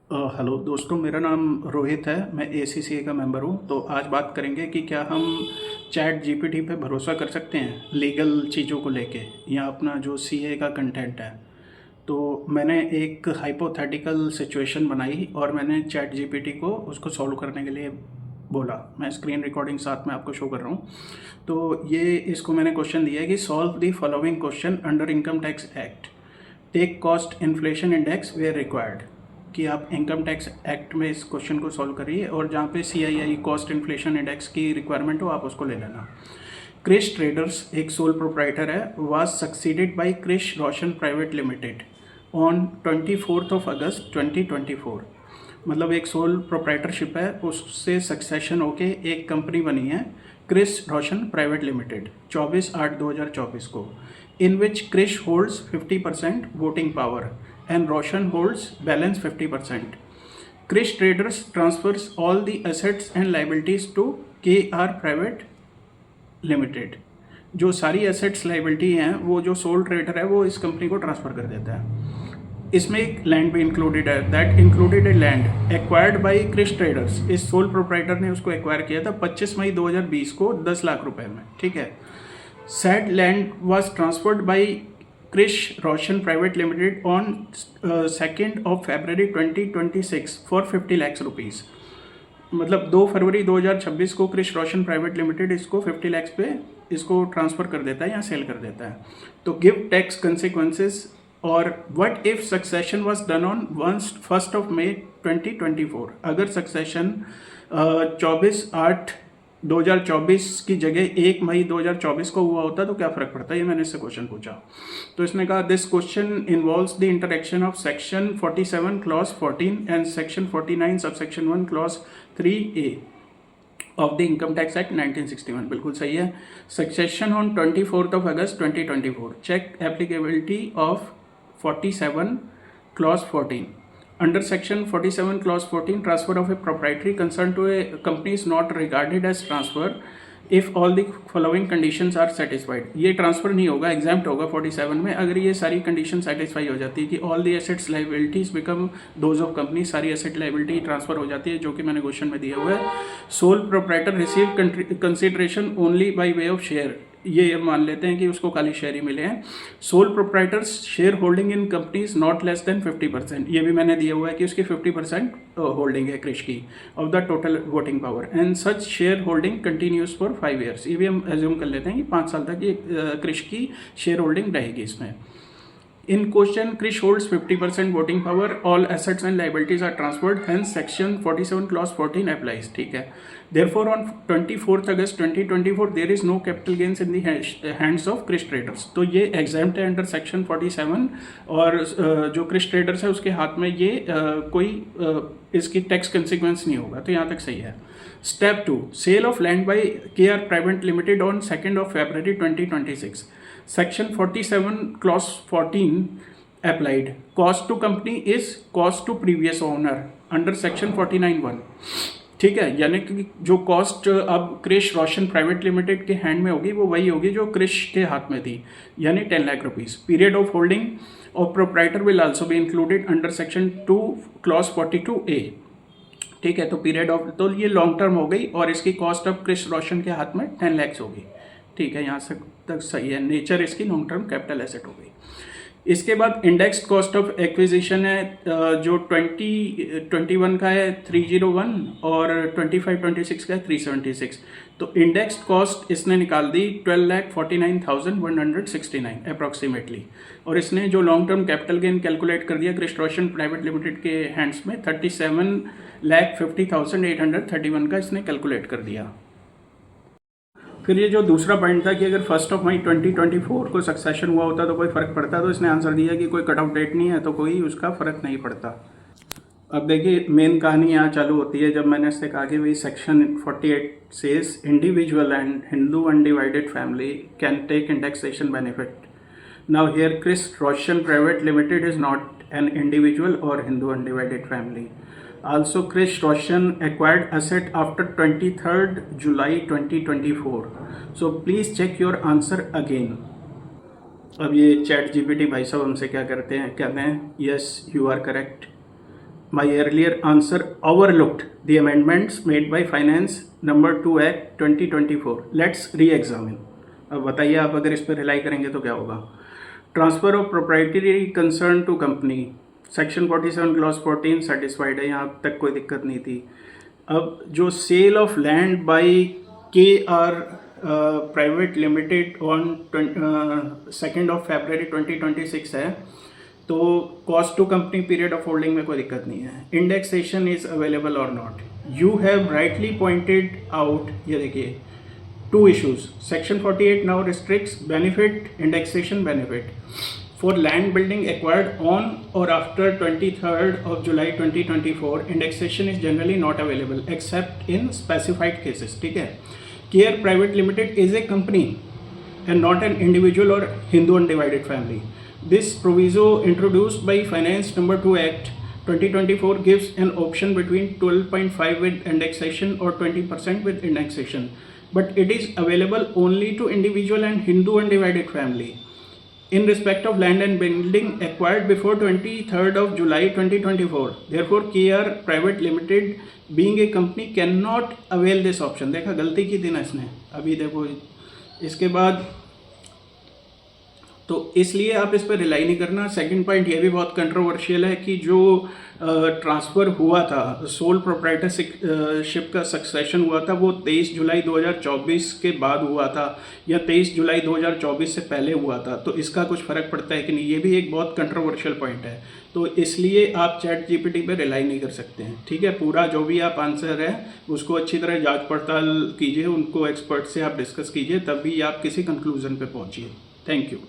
Hello दोस्तों, मेरा नाम रोहित है। मैं ACCA का मेंबर हूँ। तो आज बात करेंगे कि क्या हम चैट जीपीटी पे भरोसा कर सकते हैं लीगल चीज़ों को लेके, या अपना जो सीए का कंटेंट है। तो मैंने एक हाइपोथेटिकल सिचुएशन बनाई और मैंने चैट जीपीटी को उसको सॉल्व करने के लिए बोला। मैं स्क्रीन रिकॉर्डिंग साथ में आपको शो कर रहा हूँ। तो ये इसको मैंने क्वेश्चन दिया है कि solve the following question under income tax act, take cost inflation index where required. कि आप इनकम टैक्स एक्ट में इस क्वेश्चन को सॉल्व करिए और जहाँ पे CII कॉस्ट इन्फ्लेशन इंडेक्स की रिक्वायरमेंट हो आप उसको ले लेना। क्रिश ट्रेडर्स एक सोल प्रोप्राइटर है, was succeeded by Krish Roshan private limited on 24 August 2024। मतलब एक सोल प्रोप्राइटरशिप है, उससे सक्सेशन होके एक कंपनी बनी है क्रिश रोशन प्राइवेट लिमिटेड 24/8/2024 को, in which Krish holds 50% voting power and Roshan holds balance 50%. Krish Traders transfers all the assets and liabilities to KR Private Limited. जो सारी एसेट्स लाइबिलिटी हैं वो जो सोल ट्रेडर है वो इस कंपनी को ट्रांसफ़र कर देता है। इसमें एक लैंड भी इंक्लूडेड है, that included a land acquired by Krish traders. इस सोल प्रोप्राइटर ने उसको एक्वायर किया था 25 मई 2020 को 10 लाख रुपए में। ठीक है। Said land was transferred by Krish Roshan private limited on 2 February 2026 for 50 lakh rupees. मतलब 2 फरवरी 2026 को क्रिश रोशन प्राइवेट लिमिटेड इसको 50 लाख पे इसको ट्रांसफ़र कर देता है या सेल कर देता है। तो गिव टैक्स कंसिक्वेंसेस और what if succession was done on 1 May 2024। अगर सक्सेशन 24/8/2024 की जगह 1 मई 2024 को हुआ होता तो क्या फ़र्क पड़ता है, ये मैंने इससे क्वेश्चन पूछा। तो इसने कहा this question involves the interaction of section 47 clause 14 and section 49 subsection 1 clause 3A of the income tax act 1961। बिल्कुल सही है। Succession on 24 August 2024। Check applicability of 47 clause 14। Under section 47 clause 14, transfer of a proprietary concern to a company is not regarded as transfer if all the following conditions are satisfied। ये transfer नहीं होगा, exempt होगा 47 में अगर ये सारी condition satisfy हो जाती है कि all the assets liabilities become those of company. सारी एसेट लाइबिलिटी ट्रांसफर हो जाती है जो कि मैंने क्वेश्चन में दिया हुआ है। Sole proprietor receive consideration only by way of share. ये मान लेते हैं कि उसको खाली शेयर ही मिले हैं। Sole proprietors share holding in companies not less than 50%। ये भी मैंने दिया हुआ है कि उसकी 50% होल्डिंग है क्रिश की of the total voting power, and such share holding continues for 5 years। ये भी हम एज्यूम कर लेते हैं कि 5 साल तक ये क्रिश की शेयर होल्डिंग रहेगी इसमें। In question, Krish holds 50% voting power. All assets and liabilities are transferred. Hence, Section 47 Clause 14 applies. ठीक है। Therefore, on 24 August 2024, there is no capital gains in the hands of Krish Traders। तो ये exempt है under Section 47 और जो Krish Traders है उसके हाथ में ये कोई इसकी टैक्स कंसिक्वेंस नहीं होगा। तो यहाँ तक सही है। Step 2, sale of land by KR Private Limited on 2 February 2026। Section 47 clause 14 applied। Cost to company is cost to previous owner under section 49(1। ठीक है, यानी कि जो कॉस्ट अब क्रिश रोशन प्राइवेट लिमिटेड के हैंड में होगी वो वही होगी जो क्रिश के हाथ में थी, यानी 10 lakh rupees. Period of holding of proprietor will also be included under section 2 clause 42A। ठीक है, तो पीरियड ऑफ तो ये लॉन्ग टर्म हो गई और इसकी कॉस्ट अब क्रिश रोशन के हाथ में 10 लाख होगी। ठीक है, यहाँ तक सही है। नेचर इसकी लॉन्ग टर्म कैपिटल एसेट हो गई। इसके बाद इंडेक्स्ड कॉस्ट ऑफ एक्विजिशन है जो 2021 का है 301 और 25-26 का है 376। तो इंडेक्स्ड कॉस्ट इसने निकाल दी 12,49,169 अप्रॉक्सीमेटली, और इसने जो long term capital gain calculate कर दिया क्रिश रोशन प्राइवेट लिमिटेड के हैंड्स में 37,50,831 का इसने कैलकुलेट कर दिया। फिर ये जो दूसरा पॉइंट था कि अगर 1 मई 2024 को सक्सेशन हुआ होता तो कोई फ़र्क पड़ता, तो इसने आंसर दिया कि कोई कट ऑफ डेट नहीं है तो कोई उसका फ़र्क नहीं पड़ता। अब देखिए मेन कहानी यहाँ चालू होती है जब मैंने इससे कहा कि भाई section 48 says individual and Hindu undivided family can take indexation benefit. Now here Krish Roshan private limited is not an individual और Hindu undivided family. Also, Krish Roshan acquired asset after 23rd July 2024। So please check your answer again। अब ये chat GPT भाई साहब हमसे क्या करते हैं, कहते हैं yes you are correct. my earlier answer overlooked the amendments made by Finance number 2 Act 2024. Let's re-examine. अब बताइए आप अगर इस पर रिलाई करेंगे तो क्या होगा. Transfer of proprietary concern to company, section 47 clause 14 satisfied है, यहाँ तक कोई दिक्कत नहीं थी. अब जो sale of land by KR private limited on 2 February 2026 है, तो cost to company period of holding में कोई दिक्कत नहीं है. इंडेक्सेशन इज अवेलेबल और not. You have rightly pointed out, ये देखिए, 2 issues. Section 48 now restricts benefit, indexation benefit for land building acquired on or after 23rd of July 2024. Indexation is generally not available except in specified cases. ठीक है. Care Private Limited is a company and not an individual or Hindu undivided family. This proviso introduced by Finance number 2 Act 2024 gives an option between 12.5 with indexation or 20% with indexation. But it is available only to individual and Hindu undivided family in respect of land and building acquired before 23rd of July 2024. Therefore, KR Private Limited being a company cannot avail this option. देखा गलती की थी ना इसने. अभी देखो इसके बाद, तो इसलिए आप इस पर रिलाई नहीं करना. सेकंड पॉइंट ये भी बहुत कंट्रोवर्शियल है कि जो ट्रांसफ़र हुआ था, सोल प्रोप्राइटरशिप का सक्सेशन हुआ था, वो 23 जुलाई 2024 के बाद हुआ था या 23 जुलाई 2024 से पहले हुआ था. तो इसका कुछ फ़र्क पड़ता है कि नहीं, ये भी एक बहुत कंट्रोवर्शियल पॉइंट है. तो इसलिए आप चैट जीपीटी पे रिलाई नहीं कर सकते हैं. ठीक है, पूरा जो भी आप आंसर है उसको अच्छी तरह जांच पड़ताल कीजिए, उनको एक्सपर्ट से आप डिस्कस कीजिए, तब भी आप किसी कंक्लूजन पे पहुंचिए. Thank you.